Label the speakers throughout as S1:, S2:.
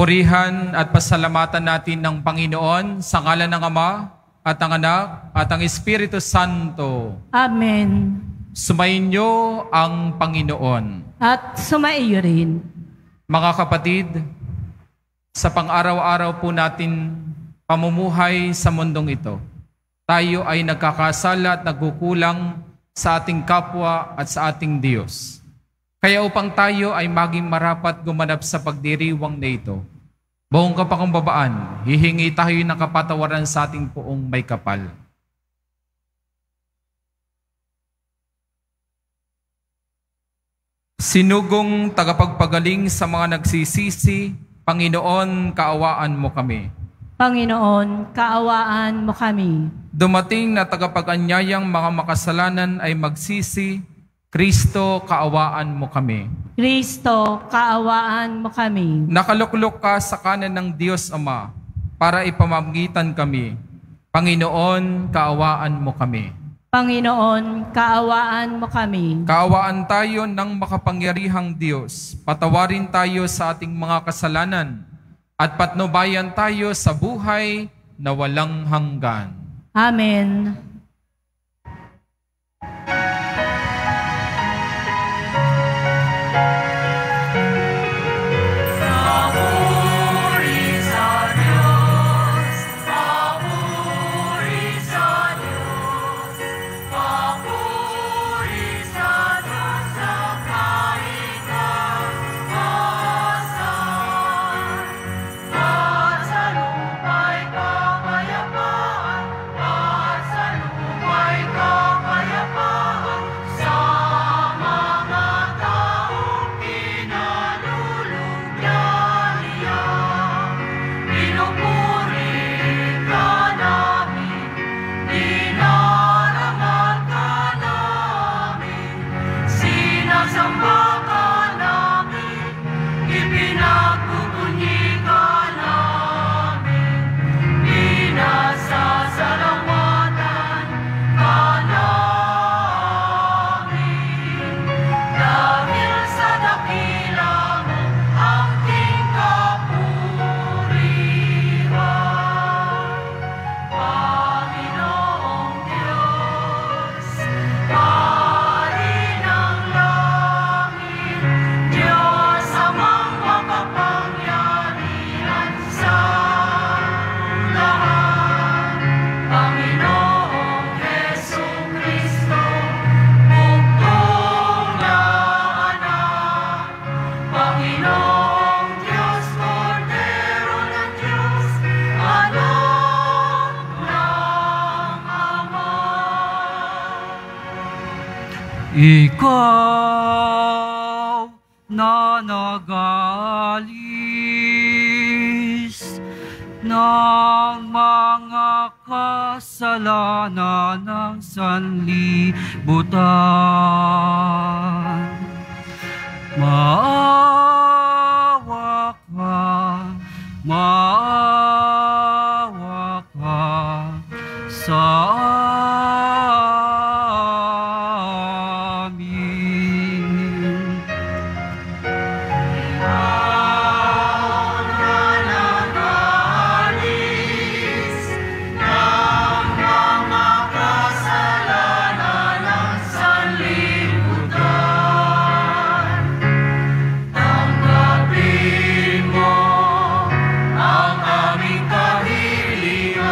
S1: Purihan at pasalamatan natin ng Panginoon sa ngalan ng Ama at ng Anak at ng Espiritu Santo.
S2: Amen.
S1: Sumainyo ang Panginoon.
S2: At sumaiyo rin.
S1: Mga kapatid, sa pang-araw-araw po natin pamumuhay sa mundong ito, tayo ay nagkakasala at nagkukulang sa ating kapwa at sa ating Diyos. Kaya upang tayo ay maging marapat gumanap sa pagdiriwang na ito, buong kapakumbabaan, hihingi tayo ng kapatawaran sa ating poong may kapal. Sinugong tagapagpagaling sa mga nagsisisi, Panginoon, kaawaan mo kami.
S2: Panginoon, kaawaan mo kami.
S1: Dumating na tagapag-anyayang mga makasalanan ay magsisi, Kristo, kaawaan mo kami.
S2: Kristo, kaawaan mo kami.
S1: Nakaluklok ka sa kanan ng Diyos Ama para ipamamagitan kami. Panginoon, kaawaan mo kami.
S2: Panginoon, kaawaan mo kami.
S1: Kaawaan tayo ng makapangyarihang Diyos. Patawarin tayo sa ating mga kasalanan at patnubayan tayo sa buhay na walang hanggan.
S2: Amen.
S3: Ikaw na nagalis ng mga kasalanan ng sanlibutan, maawa ka sa
S4: ang aming kahilingan.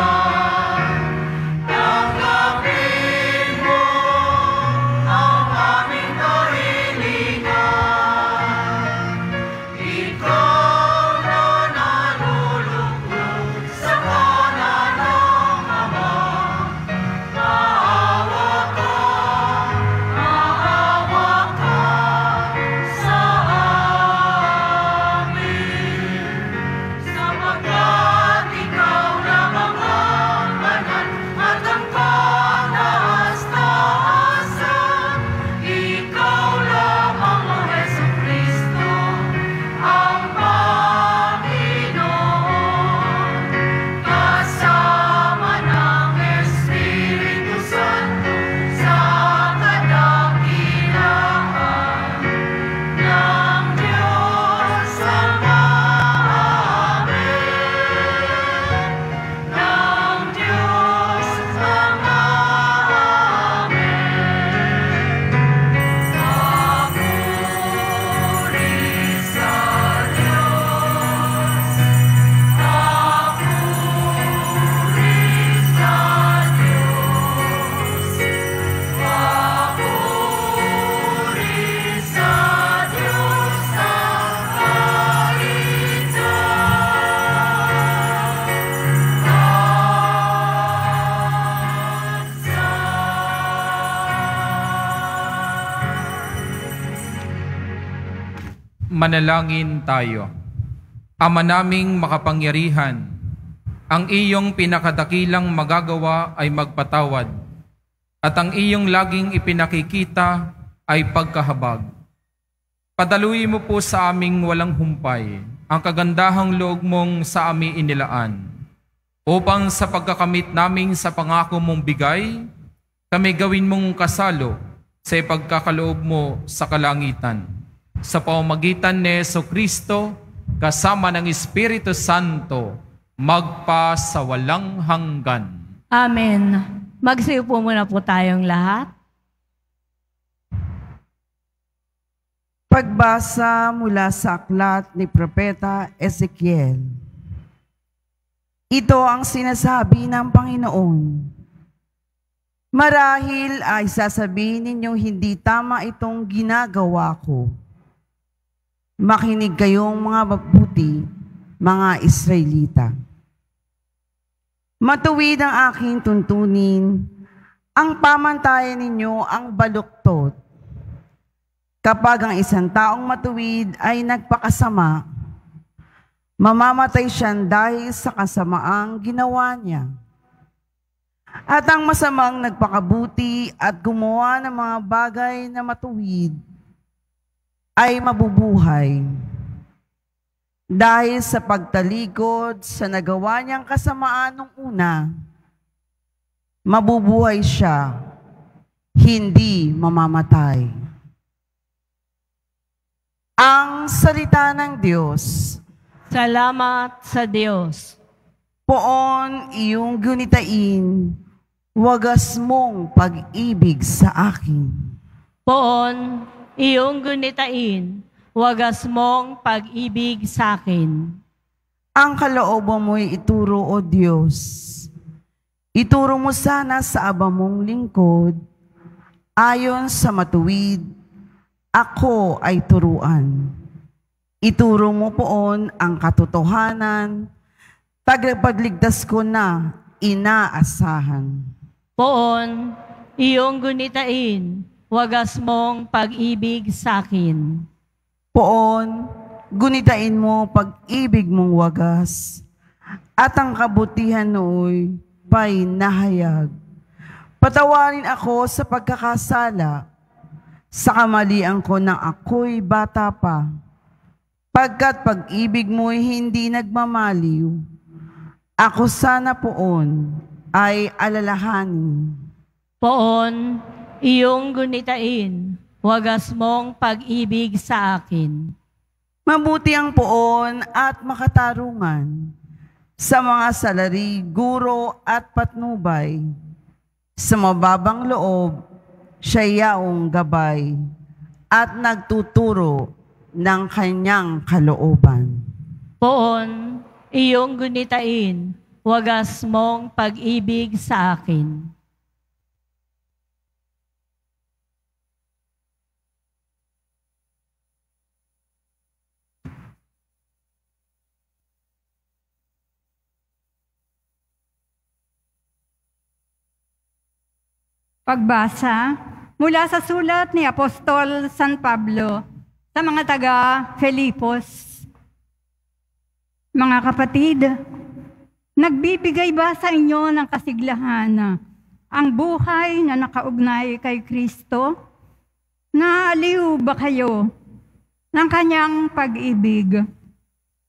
S1: Manalangin tayo. Ama naming makapangyarihan, ang iyong pinakadakilang magagawa ay magpatawad, at ang iyong laging ipinakikita ay pagkahabag. Padaluin mo po sa aming walang humpay ang kagandahang loob mong sa amin inilaan, upang sa pagkakamit namin sa pangako mong bigay, kami gawin mong kasalo sa ipagkakaloob mo sa kalangitan. Sa pamamagitan ni Jesucristo, kasama ng Espiritu Santo, magpa sa walang hanggan.
S2: Amen. Magsiupo muna po tayong lahat.
S4: Pagbasa mula sa aklat ni Propeta Ezekiel. Ito ang sinasabi ng Panginoon. Marahil ay sasabihin ninyong hindi tama itong ginagawa ko. Makinig kayong mga mabuti, mga Israelita. Matuwid ang aking tuntunin, ang pamantayan ninyo ang baluktot. Kapag ang isang taong matuwid ay nagpakasama, mamamatay siya dahil sa kasamaang ginawa niya. At ang masamang nagpakabuti at gumawa ng mga bagay na matuwid ay mabubuhay. Dahil sa pagtalikod sa nagawa niyang kasamaan nung una, mabubuhay siya, hindi mamamatay. Ang salita ng Diyos.
S2: Salamat sa Diyos.
S4: Poon iyong gunitain, wagas mong pag-ibig sa akin.
S2: Poon, iyong gunitain, wagas mong pag-ibig sa akin.
S4: Ang kalooban mo'y ituro, O Diyos. Ituro mo sana sa aba mong lingkod, ayon sa matuwid, ako ay turuan. Ituro mo poon ang katotohanan, tagapagligtas ko na inaasahan.
S2: Poon, iyong gunitain, wagas mong pag-ibig sa akin.
S4: Poon, gunitain mo pag-ibig mong wagas, at ang kabutihan nooy pa'y nahayag. Patawarin ako sa pagkakasala, sa kamalian ko nang ako'y bata pa, pagkat pag-ibig mo'y hindi nagmamaliw. Ako sana poon ay alalahanin.
S2: Poon, iyong gunitain, wagas mong pag-ibig sa akin.
S4: Mabuti ang poon at makatarungan sa mga salari, guro at patnubay. Sa mababang loob, siya yaong gabay at nagtuturo ng kanyang kalooban.
S2: Poon, iyong gunitain, wagas mong pag-ibig sa akin.
S5: Pagbasa mula sa sulat ni Apostol San Pablo sa mga taga-Filipos. Mga kapatid, nagbibigay ba sa inyo ng kasiglahan ang buhay na nakaugnay kay Kristo? Naaliw ba kayo ng kanyang pag-ibig?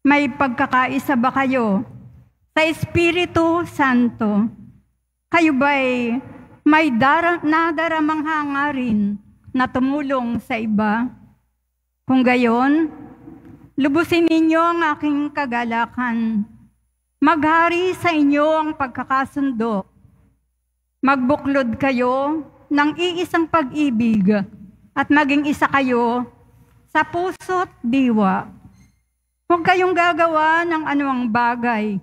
S5: May pagkakaisa ba kayo sa Espiritu Santo? Kayo ba'y may nadaramang hangarin na tumulong sa iba? Kung gayon, lubusin ninyo ang aking kagalakan. Maghari sa inyo ang pagkakasundo. Magbuklod kayo ng iisang pag-ibig at maging isa kayo sa puso't diwa. Huwag kayong gagawa ng anumang bagay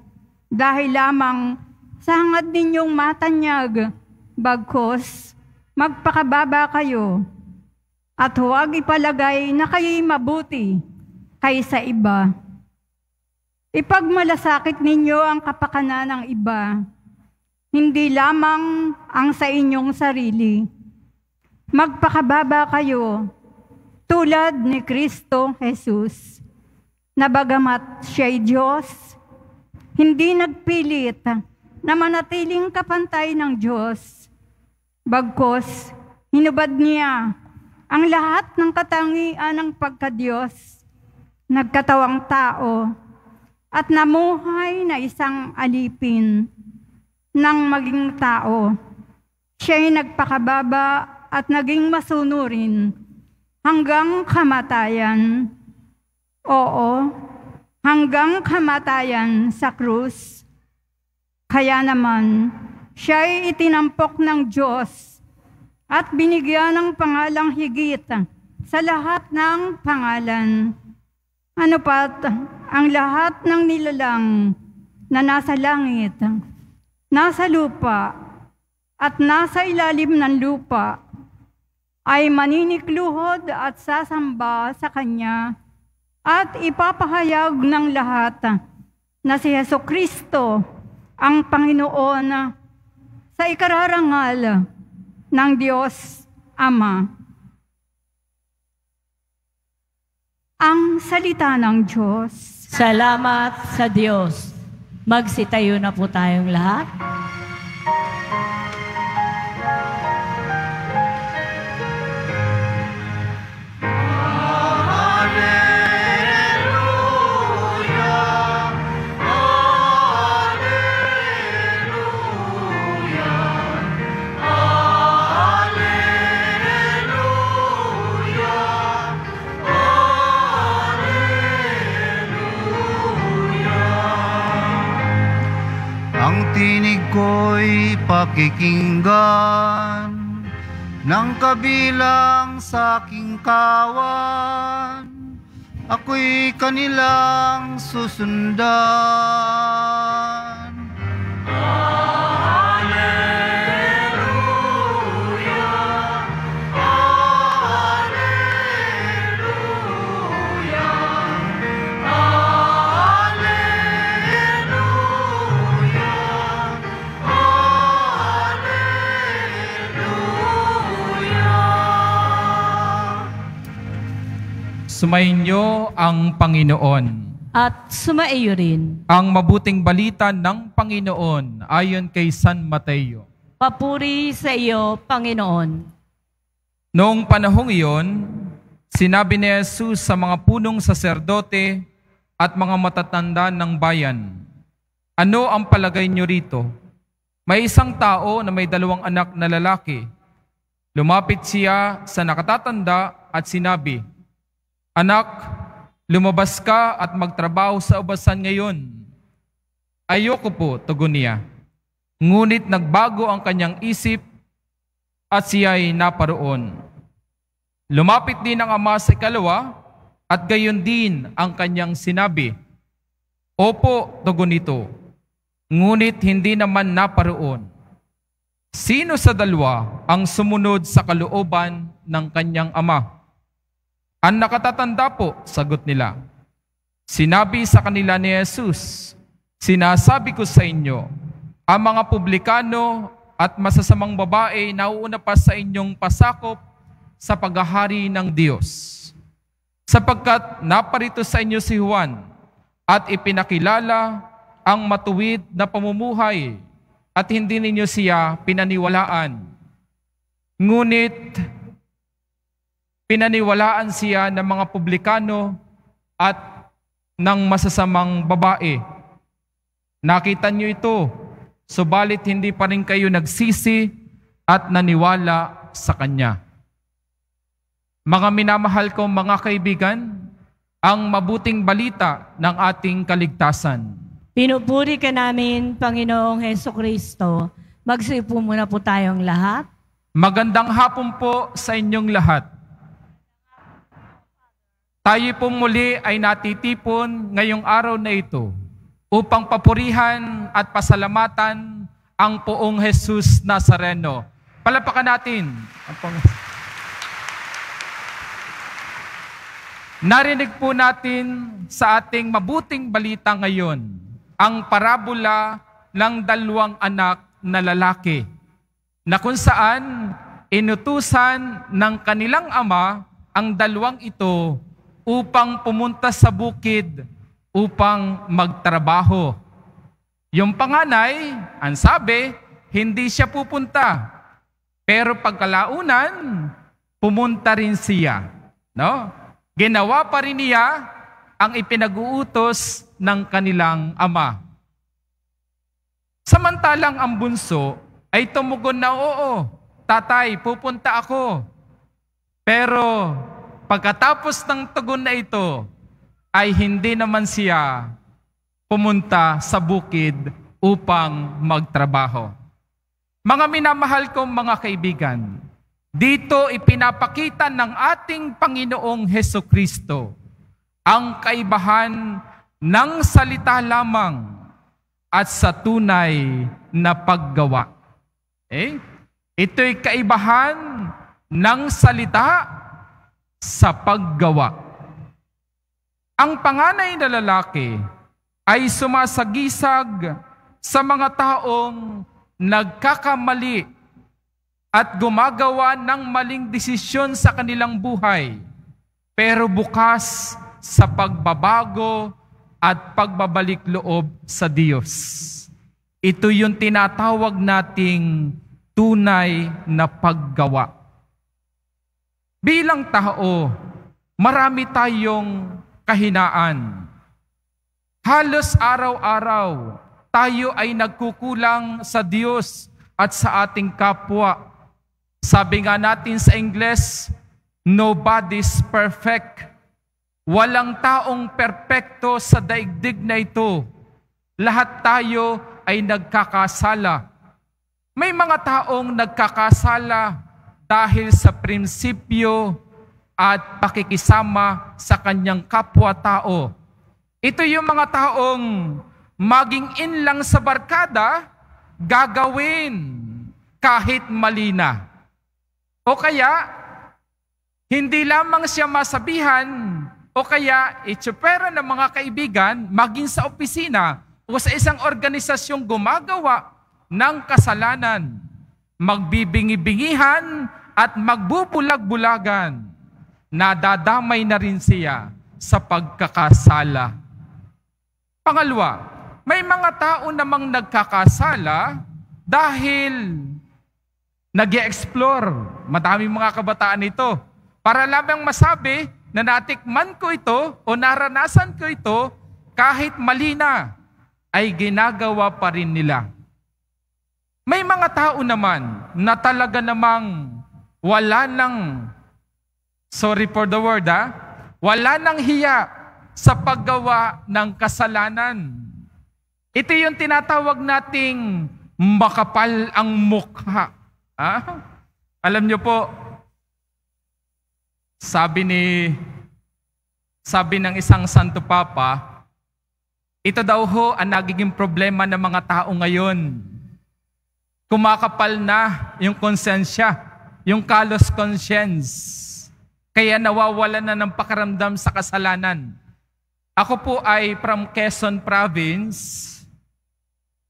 S5: dahil lamang sa hangad ninyong matanyag, bagkos magpakababa kayo at huwag ipalagay na kayo'y mabuti kaysa iba. Ipagmalasakit ninyo ang kapakanan ng iba, hindi lamang ang sa inyong sarili. Magpakababa kayo tulad ni Kristo Jesus, na bagamat siya'y Diyos, hindi nagpilit na manatiling kapantay ng Diyos. Bagkus, hinubad niya ang lahat ng katangian ng pagka-Diyos, nagkatawang tao, at namuhay na isang alipin ng maging tao. Siya'y nagpakababa at naging masunurin hanggang kamatayan. Oo, hanggang kamatayan sa krus. Kaya naman, siya'y itinampok ng Diyos at binigyan ng pangalang higit sa lahat ng pangalan. Ano pat ang lahat ng nilalang na nasa langit, nasa lupa, at nasa ilalim ng lupa ay maninikluhod at sasamba sa Kanya at ipapahayag ng lahat na si Jesucristo ang Panginoon sa ikararangal ng Diyos Ama. Ang salita ng Diyos.
S2: Salamat sa Diyos. Magsitayo na po tayong lahat.
S3: Tinig ko'y pakikinggan ng kabilang sa aking kawan. Ako'y kanilang susundan.
S1: Sumainyo ang Panginoon.
S2: At sumaiyo rin.
S1: Ang mabuting balita ng Panginoon ayon kay San Mateo.
S2: Papuri sa iyo, Panginoon.
S1: Noong panahong iyon, sinabi ni Jesus sa mga punong saserdote at mga matatanda ng bayan, "Ano ang palagay niyo rito? May isang tao na may 2 anak na lalaki. Lumapit siya sa nakatatanda at sinabi, 'Anak, lumabas ka at magtrabaho sa ubasan ngayon.' 'Ayoko po,' tugon niya. Ngunit nagbago ang kanyang isip at siya'y naparoon. Lumapit din ang ama sa ikalawa at gayon din ang kanyang sinabi. 'Opo,' tugon nito. Ngunit hindi naman naparoon. Sino sa 2 ang sumunod sa kalooban ng kanyang ama?" "Ang nakatatanda po," sagot nila. Sinabi sa kanila ni Jesus, "Sinasabi ko sa inyo, ang mga publikano at masasamang babae nauuna pa sa inyong pasakop sa paghahari ng Diyos. Sapagkat naparito sa inyo si Juan at ipinakilala ang matuwid na pamumuhay at hindi ninyo siya pinaniwalaan. Ngunit pinaniwalaan siya ng mga publikano at ng masasamang babae. Nakita niyo ito, subalit hindi pa rin kayo nagsisi at naniwala sa Kanya." Mga minamahal kong mga kaibigan, ang mabuting balita ng ating kaligtasan.
S2: Pinupuri ka namin, Panginoong Jesucristo. Magsipo muna po tayong lahat.
S1: Magandang hapon po sa inyong lahat. Tayo pong muli ay natitipon ngayong araw na ito upang papurihan at pasalamatan ang poong Jesus Nazareno. Palapakan natin. Narinig po natin sa ating mabuting balita ngayon ang parabola ng 2 anak na lalaki na kung saan inutusan ng kanilang ama ang dalawang ito upang pumunta sa bukid upang magtrabaho. Yung panganay, ang sabi, hindi siya pupunta. Pero pagkalaunan, pumunta rin siya. No? Ginawa pa rin niya ang ipinag-uutos ng kanilang ama. Samantalang ang bunso ay tumugon na, oo, tatay, pupunta ako. Pero pagkatapos ng tugon na ito, ay hindi naman siya pumunta sa bukid upang magtrabaho. Mga minamahal kong mga kaibigan, dito ipinapakita ng ating Panginoong Hesukristo ang kaibahan ng salita lamang at sa tunay na paggawa. Ito'y kaibahan ng salita sa paggawa. Ang panganay na lalaki ay sumasagisag sa mga taong nagkakamali at gumagawa ng maling desisyon sa kanilang buhay, pero bukas sa pagbabago at pagbabalik loob sa Diyos. Ito yung tinatawag nating tunay na paggawa. Bilang tao, marami tayong kahinaan. Halos araw-araw, tayo ay nagkukulang sa Diyos at sa ating kapwa. Sabi nga natin sa Ingles, nobody's perfect. Walang taong perpekto sa daigdig na ito. Lahat tayo ay nagkakasala. May mga taong nagkakasala dahil sa prinsipyo at pakikisama sa kanyang kapwa-tao. Ito yung mga taong maging in lang sa barkada, gagawin kahit mali na. O kaya, hindi lamang siya masabihan, o kaya itsupera ng mga kaibigan, maging sa opisina o sa isang organisasyong gumagawa ng kasalanan, magbibingi-bingihan at magbubulag-bulagan, nadadamay na rin siya sa pagkakasala. Pangalawa, may mga tao namang nagkakasala dahil nag-e-explore. Madaming mga kabataan ito. Para lamang masabi na natikman ko ito o naranasan ko ito, kahit mali na, ay ginagawa pa rin nila. May mga tao naman na talaga namang wala nang, sorry for the word wala nang hiya sa paggawa ng kasalanan. Ito yung tinatawag nating makapal ang mukha. Alam niyo po, sabi ng isang Santo Papa, ito daw ho ang nagiging problema ng mga tao ngayon. Kumakapal na yung konsensya, yung callous conscience. Kaya nawawalan na ng pakiramdam sa kasalanan. Ako po ay from Quezon Province.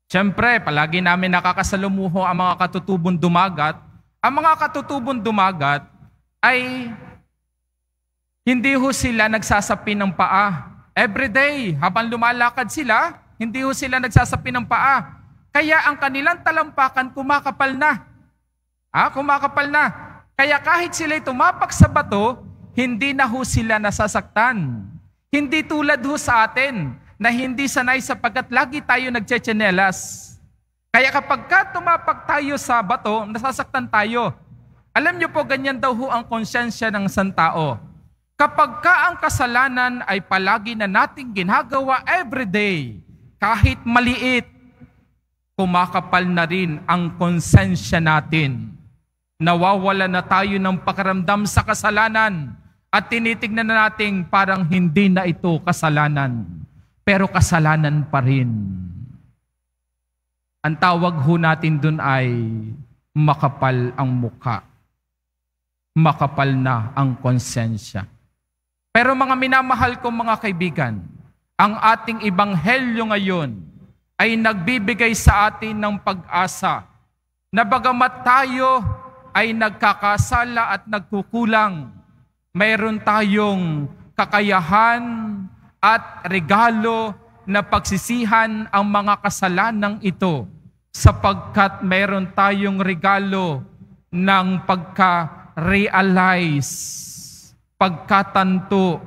S1: Siyempre, palagi namin nakakasalumuho ang mga katutubong dumagat. Ang mga katutubong dumagat ay hindi ho sila nagsasapi ng paa. Every day, habang lumalakad sila, hindi ho sila nagsasapi ng paa. Kaya ang kanilang talampakan kumakapal na. Kumakapal na. Kaya kahit sila'y tumapak sa bato, hindi na ho sila nasasaktan. Hindi tulad ho sa atin na hindi sanay sapagkat lagi tayo nagtsetsenelas. Kaya kapag tumapak tayo sa bato, nasasaktan tayo. Alam niyo po, ganyan daw ho ang konsyensya ng santao. Kapag ang kasalanan ay palagi na nating ginagawa everyday, kahit maliit, kumakapal na rin ang konsensya natin. Nawawala na tayo ng pakiramdam sa kasalanan at tinitignan na natin parang hindi na ito kasalanan. Pero kasalanan pa rin. Ang tawag ho natin dun ay makapal ang mukha. Makapal na ang konsensya. Pero mga minamahal kong mga kaibigan, ang ating ebanghelyo ngayon ay nagbibigay sa atin ng pag-asa na bagamat tayo ay nagkakasala at nagkukulang, mayroon tayong kakayahan at regalo na pagsisihan ang mga kasalanang ito sapagkat mayroon tayong regalo ng pagka-realize, pagkatanto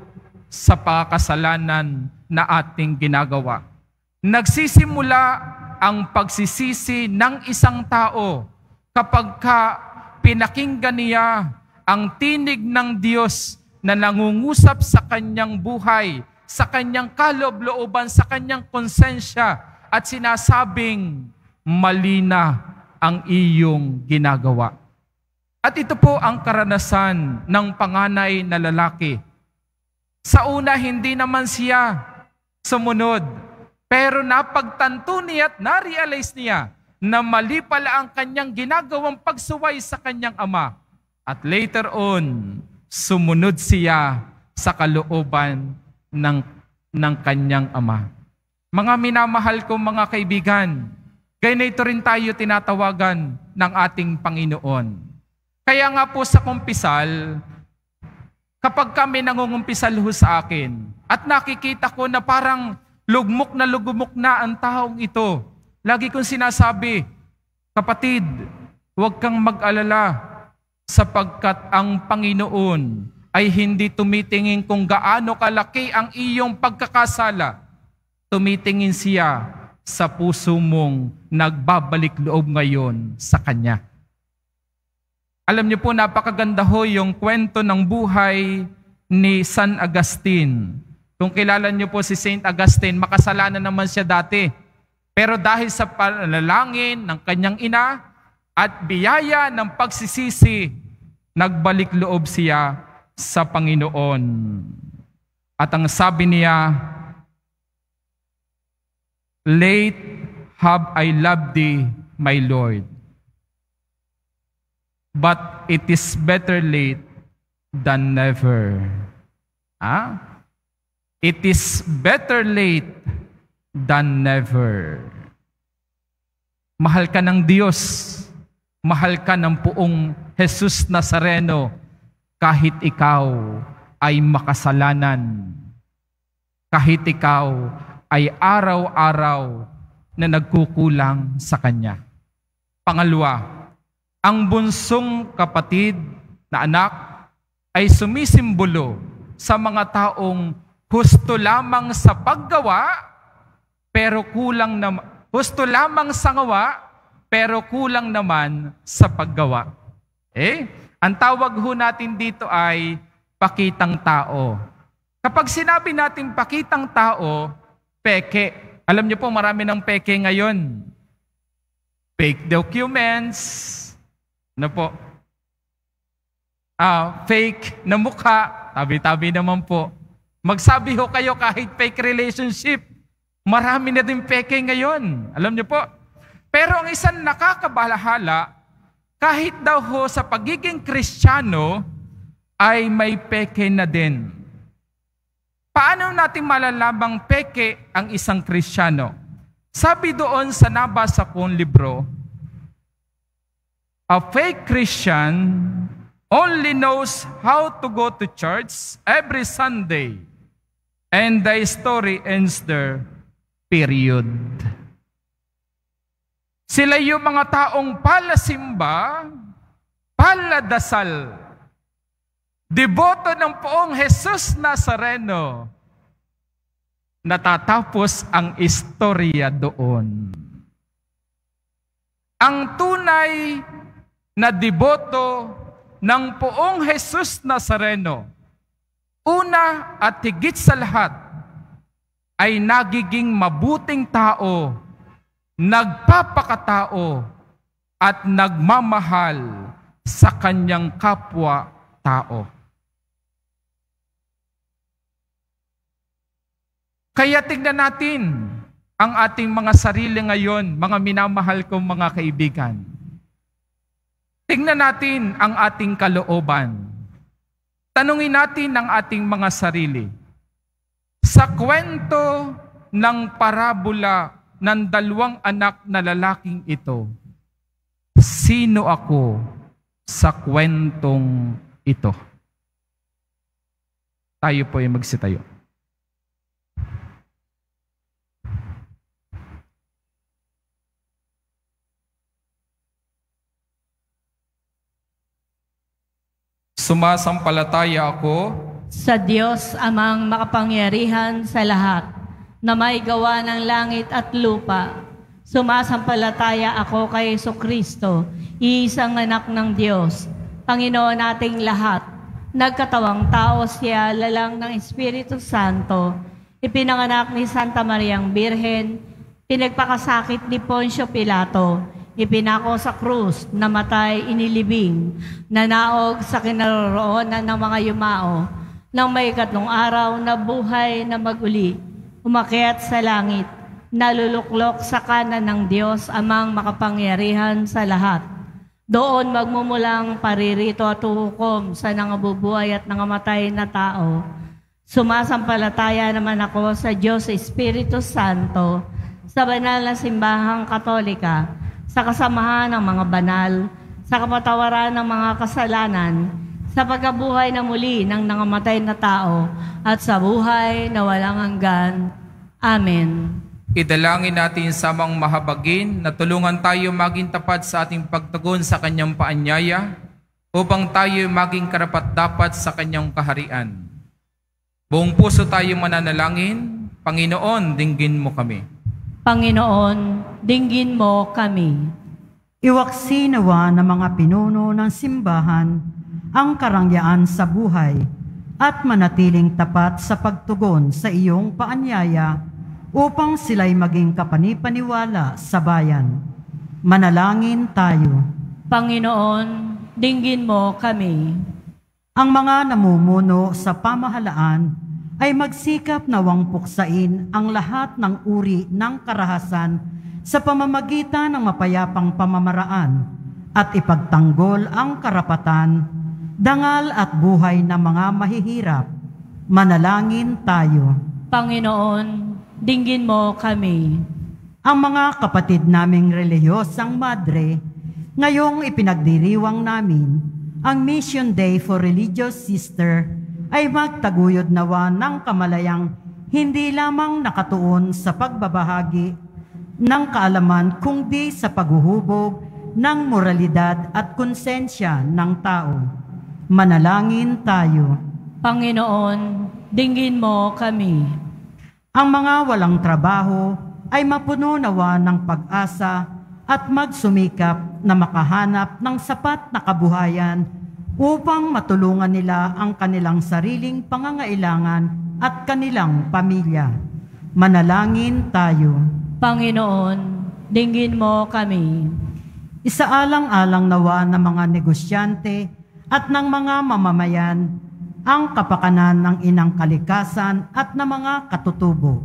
S1: sa pagkasalanan na ating ginagawa. Nagsisimula ang pagsisisi ng isang tao kapag pinakinggan niya ang tinig ng Diyos na nangungusap sa kanyang buhay, sa kanyang kaloob-looban, sa kanyang konsensya at sinasabing, mali na ang iyong ginagawa. At ito po ang karanasan ng panganay na lalaki. Sa una, hindi naman siya sumunod, pero napagtanto niya at na-realize niya na mali pala ang kanyang ginagawang pagsuway sa kanyang ama. At later on, sumunod siya sa kalooban ng kanyang ama. Mga minamahal kong mga kaibigan, ganito rin tayo tinatawagan ng ating Panginoon. Kaya nga po sa kumpisal, kapag kami nangungumpisal ho sa akin, at nakikita ko na parang lugmok na ang taong ito, lagi kong sinasabi, kapatid, huwag kang mag-alala sapagkat ang Panginoon ay hindi tumitingin kung gaano kalaki ang iyong pagkakasala. Tumitingin siya sa puso mong nagbabalik loob ngayon sa Kanya. Alam niyo po, napakaganda ho yung kwento ng buhay ni San Agustin. Kung kilala niyo po si Saint Augustine, makasalanan naman siya dati. Pero dahil sa panalangin ng kanyang ina at biyaya ng pagsisisi, nagbalik loob siya sa Panginoon. At ang sabi niya, late have I loved thee, my Lord. But it is better late than never. It is better late than never. Mahal ka ng Diyos. Mahal ka ng poong Jesus Nazareno kahit ikaw ay makasalanan. Kahit ikaw ay araw-araw na nagkukulang sa Kanya. Pangalawa, ang bunsong kapatid na anak ay sumisimbolo sa mga taong husto lamang sa paggawa, pero kulang na husto lamang sa gawa, pero kulang naman sa paggawa. Ang tawag ho natin dito ay pakitang tao. Kapag sinabi natin pakitang tao, peke. Alam niyo po, marami ng peke ngayon. Fake documents, fake na mukha, tabi-tabi naman po. Magsabi ho kayo kahit fake relationship, marami na din peke ngayon. Alam niyo po? Pero ang isang nakakabalahala, kahit daw ho sa pagiging Kristiyano, ay may peke na din. Paano natin malalamang peke ang isang Kristiyano? Sabi doon sa nabasa kong libro, a fake Christian only knows how to go to church every Sunday, and the story ends there, period. Sila yung mga taong palasimba, paladasal, deboto ng poong Jesus Nazareno, natatapos ang istorya doon. Ang tunay na deboto ng poong Jesus Nazareno, una at higit sa lahat, ay nagiging mabuting tao, nagpapakatao, at nagmamahal sa kanyang kapwa-tao. Kaya tignan natin ang ating mga sarili ngayon, mga minamahal kong mga kaibigan. Tignan natin ang ating kalooban. Tanungin natin ang ating mga sarili. Sa kwento ng parabola ng dalawang anak na lalaking ito, sino ako sa kwentong ito? Tayo po ay magsitayo. Sumasampalataya ako
S2: sa Diyos amang makapangyarihan sa lahat, na may gawa ng langit at lupa. Sumasampalataya ako kay Jesucristo, iisang anak ng Diyos, Panginoon nating lahat. Nagkatawang tao siya, lalang ng Espiritu Santo, ipinanganak ni Santa Mariang Birhen, pinagpakasakit ni Poncio Pilato, ipinako sa krus, namatay, inilibing, nanaog sa kinaroroonan ng mga yumao, nang may ikatlong araw na buhay na maguli, umakyat sa langit, naluluklok sa kanan ng Diyos amang makapangyarihan sa lahat. Doon magmumulang paririto at huhukom sa nangabubuhay at nangamatay na tao. Sumasampalataya naman ako sa Diyos Espiritu Santo, sa banal na simbahang Katolika, sa kasamahan ng mga banal, sa kapatawaran ng mga kasalanan, sa pagkabuhay na muli ng nangamatay na tao, at sa buhay na walang hanggan. Amen.
S1: Idalangin natin samang mahabagin na tulungan tayo maging tapat sa ating pagtugon sa kanyang paanyaya upang tayo maging karapat-dapat sa kanyang kaharian. Buong puso tayo mananalangin. Panginoon, dinggin mo kami.
S2: Panginoon, dinggin mo kami.
S6: Iwaksi nawa ng mga pinuno ng simbahan ang karangyaan sa buhay at manatiling tapat sa pagtugon sa iyong paanyaya upang sila'y maging kapanipaniwala sa bayan. Manalangin tayo.
S2: Panginoon, dinggin mo kami.
S6: Ang mga namumuno sa pamahalaan ay magsikap nawang puksain ang lahat ng uri ng karahasan sa pamamagitan ng mapayapang pamamaraan at ipagtanggol ang karapatan, dangal at buhay ng mga mahihirap. Manalangin tayo.
S2: Panginoon, dinggin mo kami.
S6: Ang mga kapatid naming relihiyosang madre, ngayong ipinagdiriwang namin ang Mission Day for Religious Sister, ay magtaguyod nawa ng kamalayang hindi lamang nakatuon sa pagbabahagi ng kaalaman kundi sa paghuhubog ng moralidad at konsensya ng tao. Manalangin tayo.
S2: Panginoon, dinggin mo kami.
S6: Ang mga walang trabaho ay mapuno nawa ng pag-asa at magsumikap na makahanap ng sapat na kabuhayan upang matulungan nila ang kanilang sariling pangangailangan at kanilang pamilya. Manalangin tayo.
S2: Panginoon, dinggin mo kami.
S6: Isaalang-alang nawa ng mga negosyante at ng mga mamamayan ang kapakanan ng inang kalikasan at ng mga katutubo.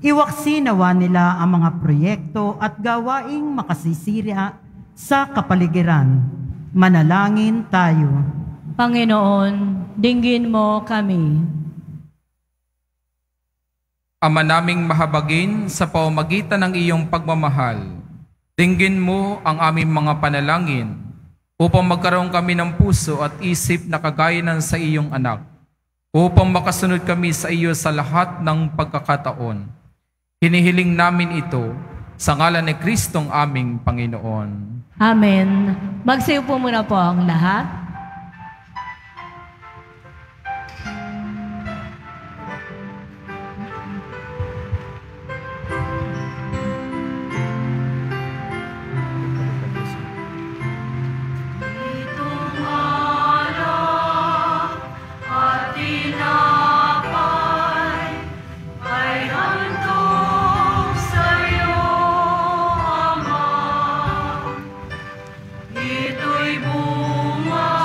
S6: Iwaksi nawa nila ang mga proyekto at gawaing makasisira sa kapaligiran. Manalangin tayo.
S2: Panginoon, dinggin mo kami.
S1: Ama naming mahabagin sa pamamagitan ng iyong pagmamahal, dinggin mo ang aming mga panalangin upang magkaroon kami ng puso at isip na kagaya ng sa iyong anak, upang makasunod kami sa iyo sa lahat ng pagkakataon. Hinihiling namin ito sa ngalan ni Kristong aming Panginoon.
S2: Amen. Magsiyo po muna po ang lahat.
S7: Ito'y bunga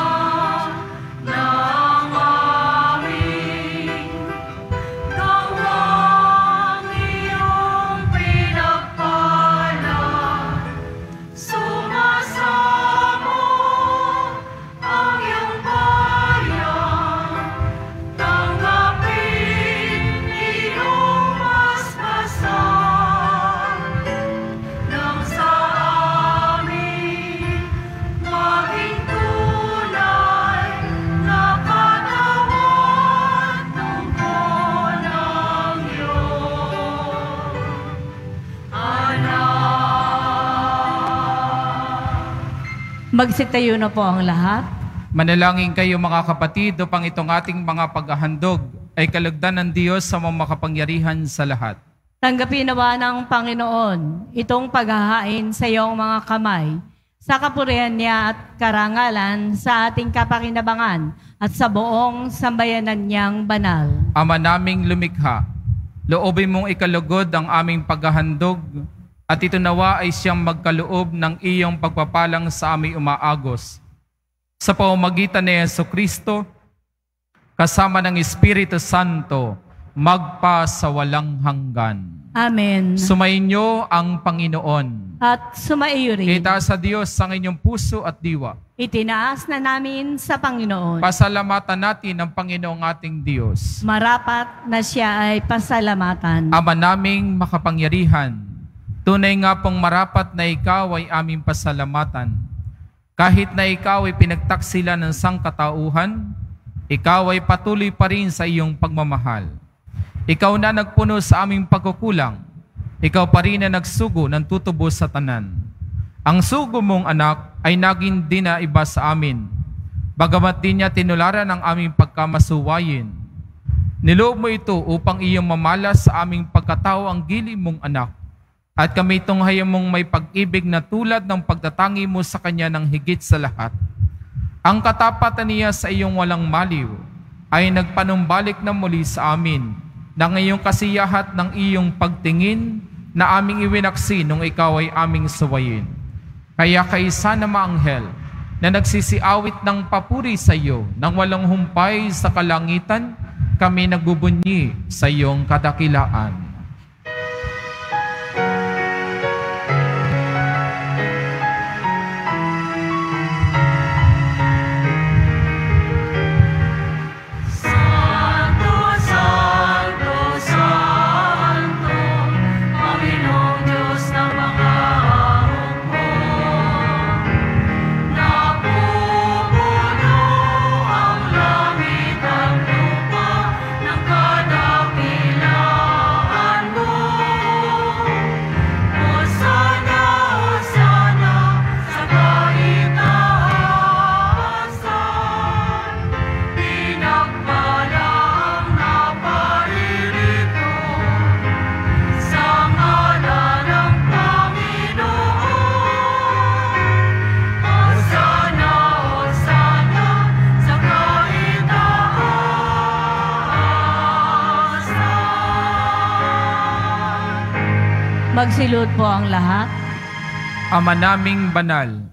S2: Magsitayo na po ang lahat.
S1: Manalangin kayo mga kapatid upang itong ating mga paghahandog ay kalugdan ng Diyos sa mga makapangyarihan sa lahat.
S2: Tanggapin nawa ng Panginoon itong paghahain sa iyong mga kamay, sa kapurihan niya at karangalan sa ating kapakinabangan at sa buong sambayanan niyang banal.
S1: Ama naming lumikha, loobin mong ikalugod ang aming paghahandog at ito nawa ay siyang magkaloob ng iyong pagpapalang sa aming umaagos. Sa pamamagitan ni Jesucristo, kasama ng Espiritu Santo, magpa sa walang hanggan.
S2: Amen.
S1: Sumainyo ang Panginoon.
S2: At sumaiyo rin.
S1: Itaas sa Diyos ang inyong puso at diwa.
S2: Itinaas na namin sa Panginoon.
S1: Pasalamatan natin ang Panginoong ating Diyos.
S2: Marapat na siya ay pasalamatan.
S1: Ama naming makapangyarihan, tunay nga pong marapat na ikaw ay aming pasalamatan. Kahit na ikaw ay pinagtaksila ng sangkatauhan, ikaw ay patuloy pa rin sa iyong pagmamahal. Ikaw na nagpuno sa aming pagkukulang. Ikaw pa rin na nagsugo ng tutubos sa tanan. Ang sugo mong anak ay naging din na iba sa amin. Bagamat din niya tinularan ang aming pagkamasuwayin. Niloob mo ito upang iyong mamalas sa aming pagkatao ang gili mong anak. At kami itong hayam mong may pag-ibig na tulad ng pagtatangi mo sa kanya ng higit sa lahat. Ang katapatan niya sa iyong walang maliw ay nagpanumbalik na muli sa amin ng iyong kasiyahat ng iyong pagtingin na aming iwinaksi nung ikaw ay aming suwayin. Kaya kaisa na maanghel na nagsisiawit ng papuri sa iyo nang walang humpay sa kalangitan, kami nagbubunyi sa iyong kadakilaan.
S2: Magsilod po ang lahat.
S1: Ama naming banal,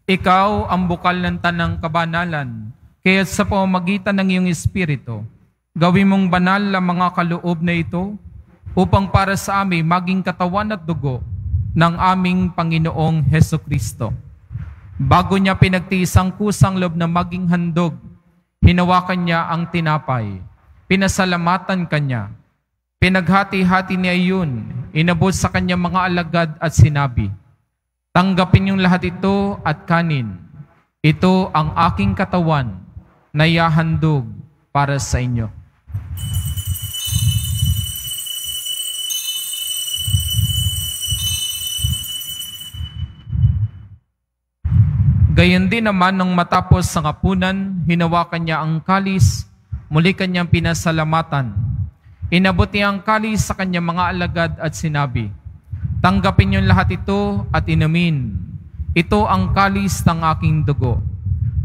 S1: ikaw ang bukal ng tanang kabanalan, kaya sa pamamagitan ng iyong Espiritu, gawin mong banal ang mga kaloob na ito upang para sa amin maging katawan at dugo ng aming Panginoong Hesukristo. Bago niya pinagtiis ang kusang loob na maging handog, hinawakan niya ang tinapay, pinasalamatan kanya, pinaghati-hati niya iyon, inabot sa kanyang mga alagad at sinabi, tanggapin yung lahat ito at kanin. Ito ang aking katawan na ihahandog para sa inyo. Gayon din naman nang matapos ang hapunan, hinawakan niya ang kalis, muli kanyang pinasalamatan. Inabot niya ang kalis sa kanyang mga alagad at sinabi, tanggapin niyo lahat ito at inumin. Ito ang kalis ng aking dugo,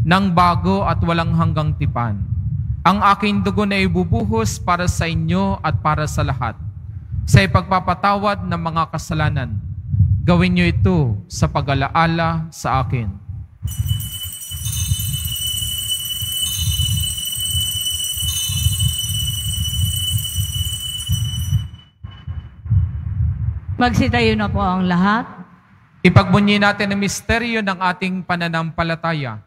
S1: ng bago at walang hanggang tipan. Ang aking dugo na ibubuhos para sa inyo at para sa lahat, sa ipagpapatawad ng mga kasalanan. Gawin niyo ito sa pag-alaala sa akin.
S2: Magsitayo na po ang lahat.
S1: Ipagbunyi natin ang misteryo ng ating pananampalataya.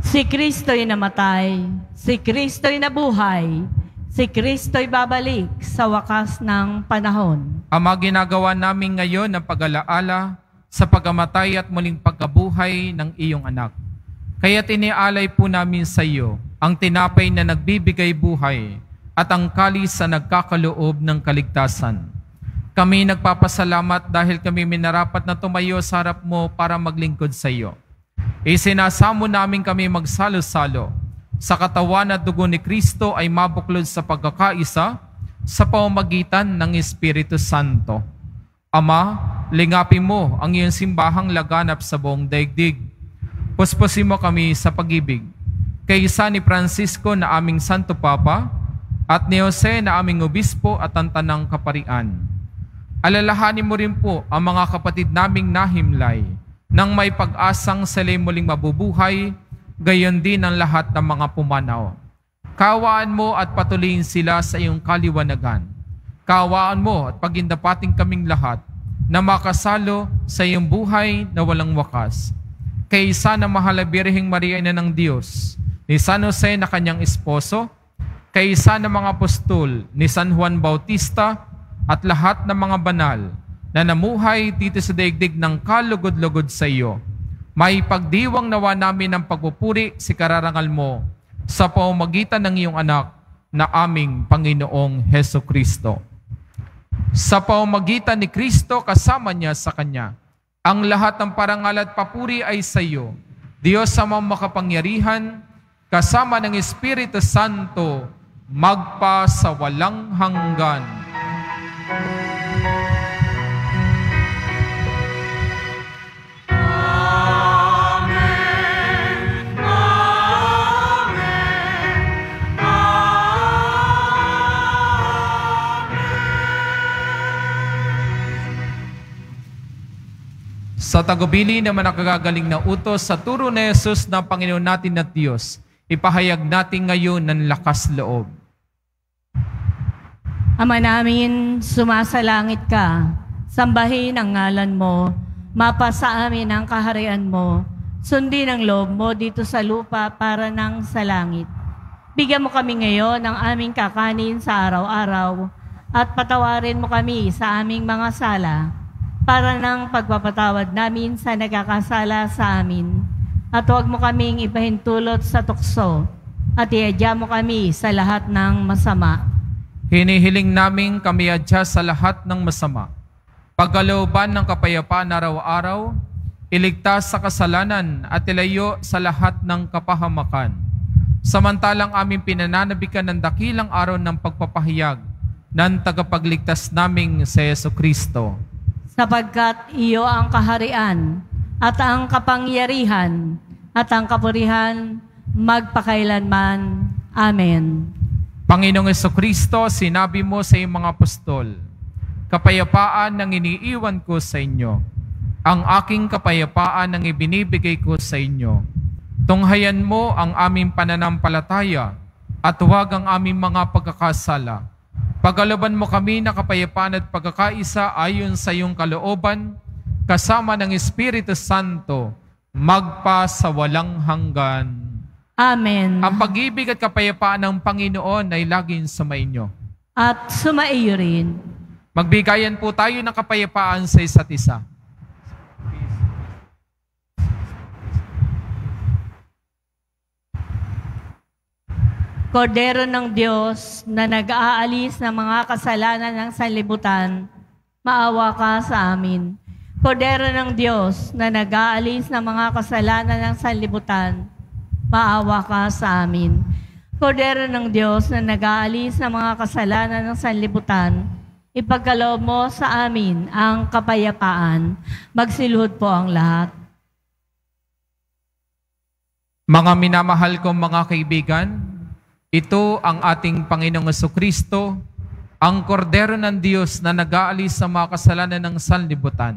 S2: Si Kristo'y namatay, si Kristo'y nabuhay, si Kristo'y babalik sa wakas ng panahon.
S1: Ama, ginagawa namin ngayon ang pag-alaala sa pagamatay at muling pagkabuhay ng iyong anak. Kaya tinialay po namin sa iyo ang tinapay na nagbibigay buhay at ang kalis na nagkakaloob ng kaligtasan. Kami nagpapasalamat dahil kami minarapat na tumayo sa harap mo para maglingkod sa iyo. Isinasamo namin kami magsalo-salo sa katawan at dugo ni Kristo ay mabuklod sa pagkakaisa sa pamamagitan ng Espiritu Santo. Ama, lingapin mo ang iyong simbahang laganap sa buong daigdig. Puspusin mo kami sa pag-ibig. Kaysa ni Francisco na aming Santo Papa at ni Jose na aming Obispo at ang Tanang Kaparian. Alalahanin mo rin po ang mga kapatid naming nahimlay nang may pag-asang sila'y muling mabubuhay, gayon din ang lahat ng mga pumanaw. Kawaan mo at patuloyin sila sa iyong kaliwanagan. Kawaan mo at pagindapating kaming lahat na makasalo sa iyong buhay na walang wakas. Kaysa na mahal na Birheng Maria Ina ng Diyos, ni San Jose na kanyang esposo, kaysa ng mga apostol ni San Juan Bautista at lahat ng mga banal na namuhay dito sa daigdig ng kalugod-lugod sa iyo. May pagdiwang nawa namin ng pagpupuri si kararangal mo sa pamamagitan ng iyong anak na aming Panginoong Heso Kristo. Sa pamamagitan ni Kristo kasama niya sa Kanya, ang lahat ng parangal at papuri ay sa iyo, Diyos Amang makapangyarihan, kasama ng Espiritu Santo, magpa sa walang hanggan. Sa tagubili naman nakagagaling na utos sa turo ni Jesus na Panginoon natin at Diyos, ipahayag natin ngayon ng lakas loob.
S2: Ama namin, sumasalangit ka, sambahin ang ngalan mo, mapasa amin ang kaharian mo, sundin ang loob mo dito sa lupa para nang sa langit. Bigyan mo kami ngayon ng aming kakanin sa araw-araw at patawarin mo kami sa aming mga sala para ng pagpapatawad namin sa nagkakasala sa amin. At huwag mo kaming ipahintulot sa tukso at iadya mo kami sa lahat ng masama.
S1: Hinihiling namin kami adya sa lahat ng masama. Pagkalooban ng kapayapaan araw-araw, iligtas sa kasalanan at ilayo sa lahat ng kapahamakan. Samantalang aming pinananabikan ng dakilang araw ng pagpapahayag ng tagapagligtas naming si Yesu Kristo.
S2: Sapagkat iyo ang kaharian at ang kapangyarihan at ang kapurihan magpakailanman. Amen.
S1: Panginoong Jesucristo, sinabi mo sa iyong mga apostol, kapayapaan ang iniiwan ko sa inyo. Ang aking kapayapaan ang ibinibigay ko sa inyo. Tunghayan mo ang aming pananampalataya at huwag ang aming mga pagkakasala. Pagkalooban mo kami na kapayapaan at pagkakaisa ayon sa iyong kalooban, kasama ng Espiritu Santo, magpa sa walang hanggan.
S2: Amen.
S1: Ang pag-ibig at kapayapaan ng Panginoon ay laging sumainyo.
S2: At sumaiyo rin.
S1: Magbigayan po tayo ng kapayapaan sa isa't isa.
S2: Kordero ng Diyos na nag-aalis ng mga kasalanan ng sanlibutan, maawa ka sa amin. Kordero ng Diyos na nag-aalis ng mga kasalanan ng sanlibutan, maawa ka sa amin. Kordero ng Diyos na nag-aalis ng mga kasalanan ng sanlibutan, ipagkaloob mo sa amin ang kapayapaan. Magsilhod po ang lahat.
S1: Mga minamahal kong mga kaibigan, ito ang ating Panginoong Jesucristo, ang Kordero ng Diyos na nag-aalis sa mga kasalanan ng sanlibutan.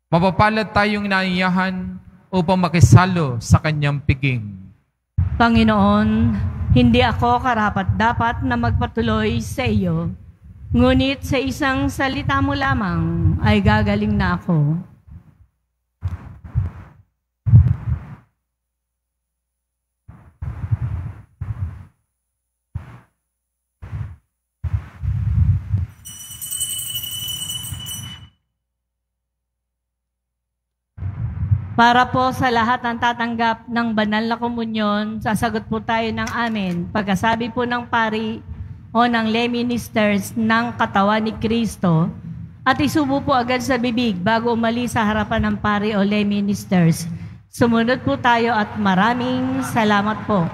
S1: Mapapalad tayong naiyahan upang makisalo sa kanyang piging.
S2: Panginoon, hindi ako karapat-dapat na magpatuloy sa iyo, ngunit sa isang salita mo lamang ay gagaling na ako. Para po sa lahat ng tatanggap ng banal na komunyon, sasagot po tayo ng amen. Pagkasabi po ng pari o ng lay ministers ng katawan ni Kristo, at isubo po agad sa bibig bago umalis sa harapan ng pari o lay ministers. Sumunod po tayo at maraming salamat po.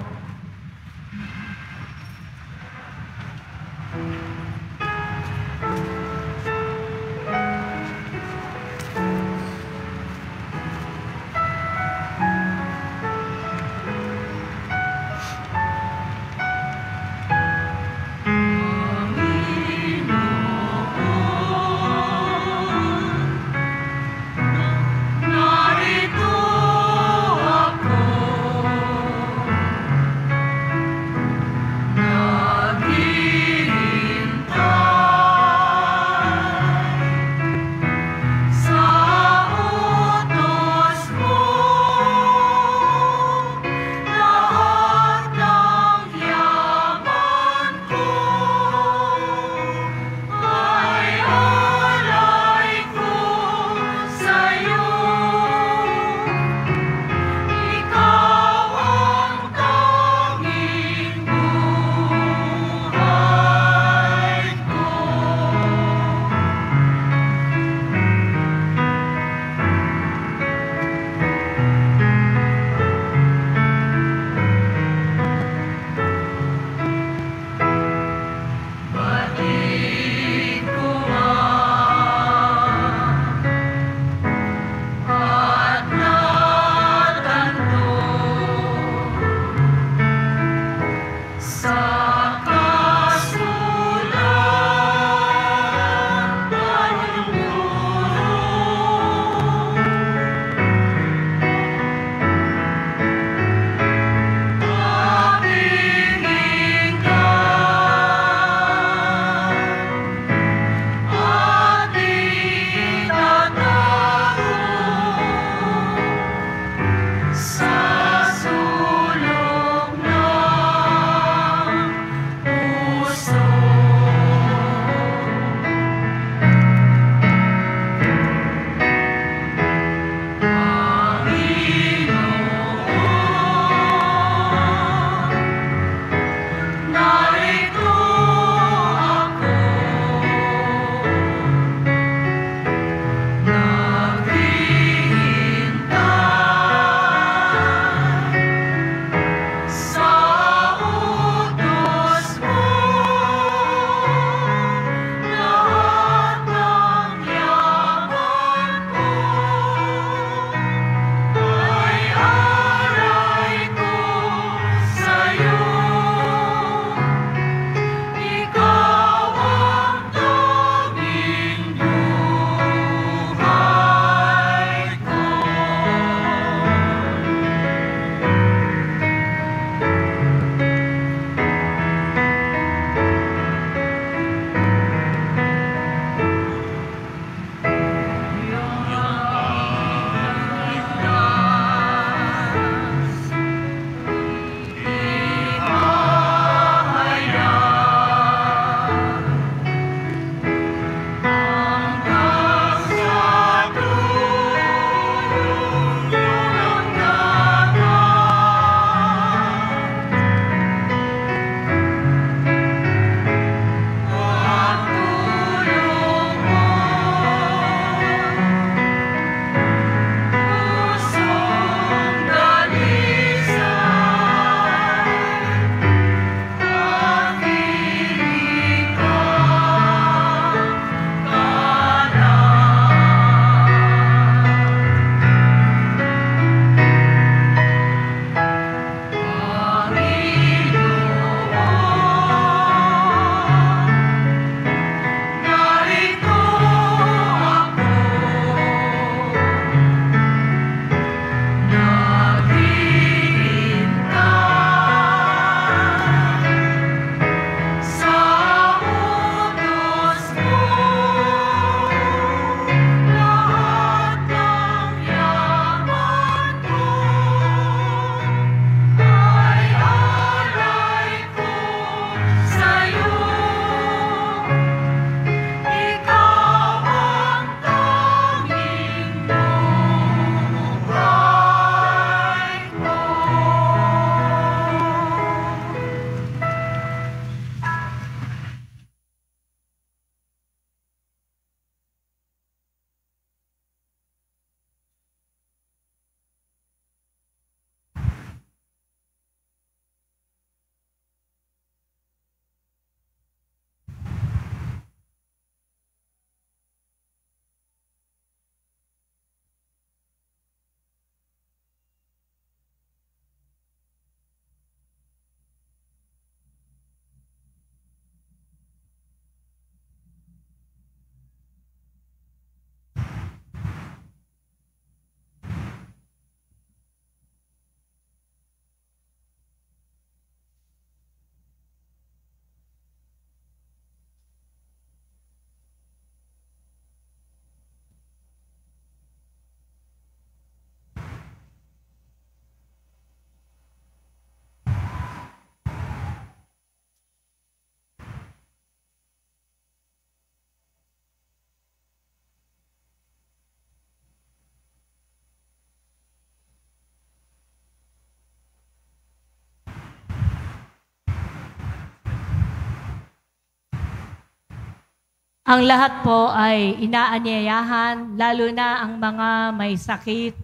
S2: Ang lahat po ay inaanyayahan, lalo na ang mga may sakit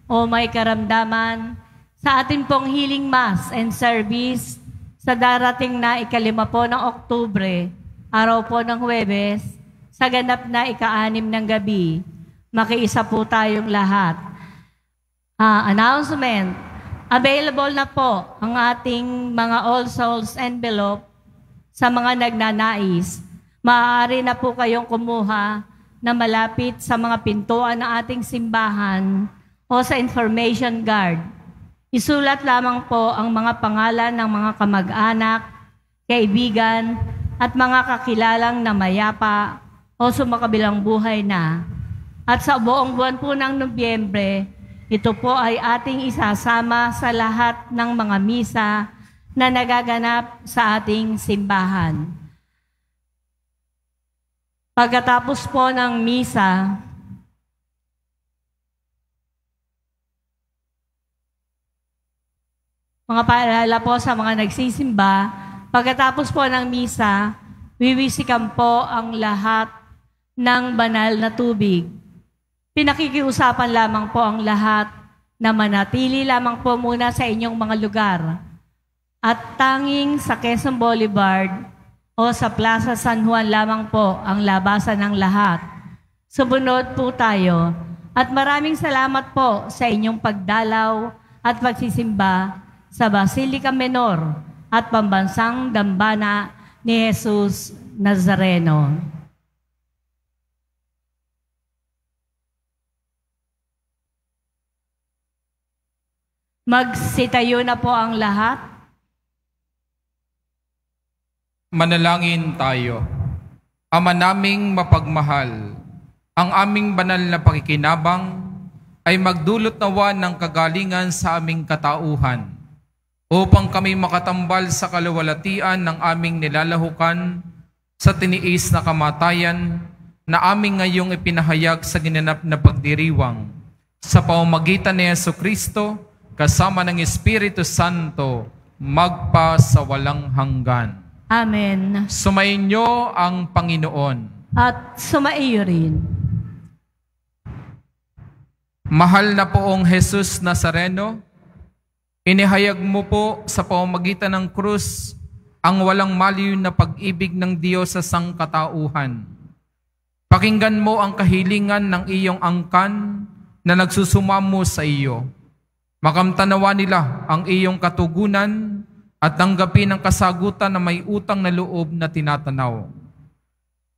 S2: o may karamdaman, sa atin pong healing mass and service sa darating na 5 po ng Oktubre, araw po ng Huwebes, sa ganap na 6 ng gabi. Makiisa po tayong lahat. Announcement. Available na po ang ating mga All Souls envelope sa mga nagnanais. Maaari na po kayong kumuha na malapit sa mga pintuan ng ating simbahan o sa information guard. Isulat lamang po ang mga pangalan ng mga kamag-anak, kaibigan, at mga kakilalang na mayapa o sumakabilang buhay na. At sa buong buwan po ng Nobyembre, ito po ay ating isasama sa lahat ng mga misa na nagaganap sa ating simbahan. Pagkatapos po ng misa, mga paalala po sa mga nagsisimba, pagkatapos po ng misa, wiwisikan po ang lahat ng banal na tubig. Pinakikiusapan lamang po ang lahat na manatili lamang po muna sa inyong mga lugar. At tanging sa Quezon Boulevard o sa Plaza San Juan lamang po ang labasan ng lahat. Sumunod po tayo. At maraming salamat po sa inyong pagdalaw at pagsisimba sa Basilica Menor at Pambansang Dambana ni Jesus Nazareno. Magsitayo na po ang lahat.
S1: Manalangin tayo. Ama naming mapagmahal, ang aming banal na pakikinabang ay magdulot nawa ng kagalingan sa aming katauhan upang kami makatambal sa kaluwalhatian ng aming nilalahukan sa tiniis na kamatayan na aming ngayong ipinahayag sa ginanap na pagdiriwang sa pamamagitan ni Jesucristo kasama ng Espiritu Santo magpa sa walang hanggan.
S2: Amen.
S1: Sumainyo ang Panginoon.
S2: At sumaiyo rin.
S1: Mahal na poong Jesus Nazareno, inihayag mo po sa pamamagitan ng krus ang walang maliw na pag-ibig ng Diyos sa sangkatauhan. Pakinggan mo ang kahilingan ng iyong angkan na nagsusumamo sa iyo. Makamtanawa nila ang iyong katugunan at tanggapin ang kasagutan na may utang na loob na tinatanaw.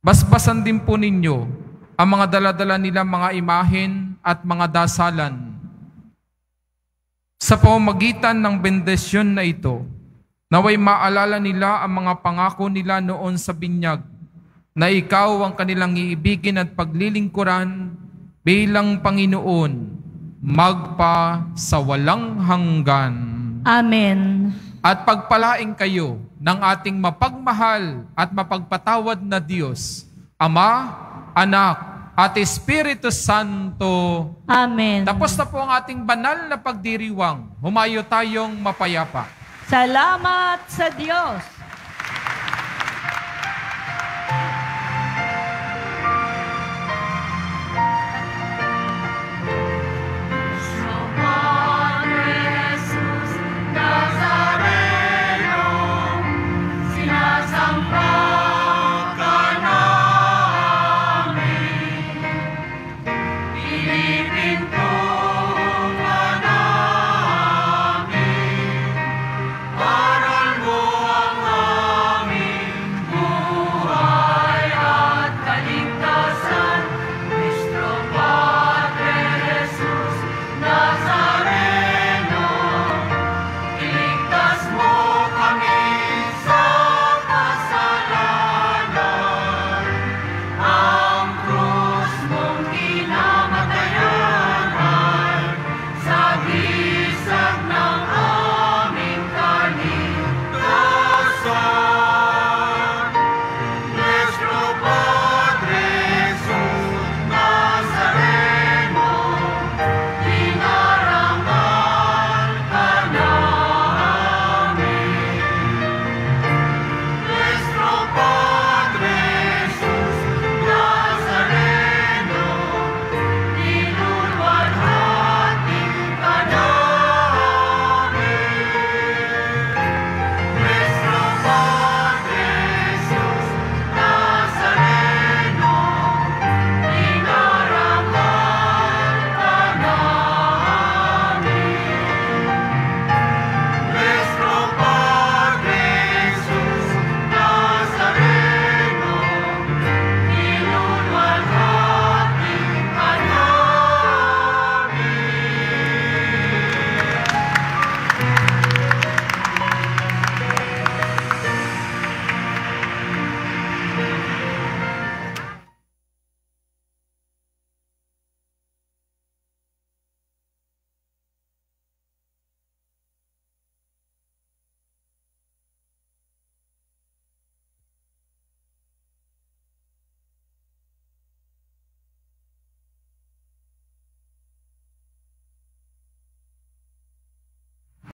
S1: Basbasan din po ninyo ang mga daladala nila mga imahen at mga dasalan. Sa pamamagitan ng bendisyon na ito, naway maalala nila ang mga pangako nila noon sa binyag na ikaw ang kanilang iibigin at paglilingkuran bilang Panginoon magpa sa walang hanggan.
S2: Amen.
S1: At pagpalaing kayo ng ating mapagmahal at mapagpatawad na Diyos, Ama, Anak, at Espiritu Santo.
S2: Amen.
S1: Tapos na po ang ating banal na pagdiriwang. Humayo tayong mapayapa.
S2: Salamat sa Diyos.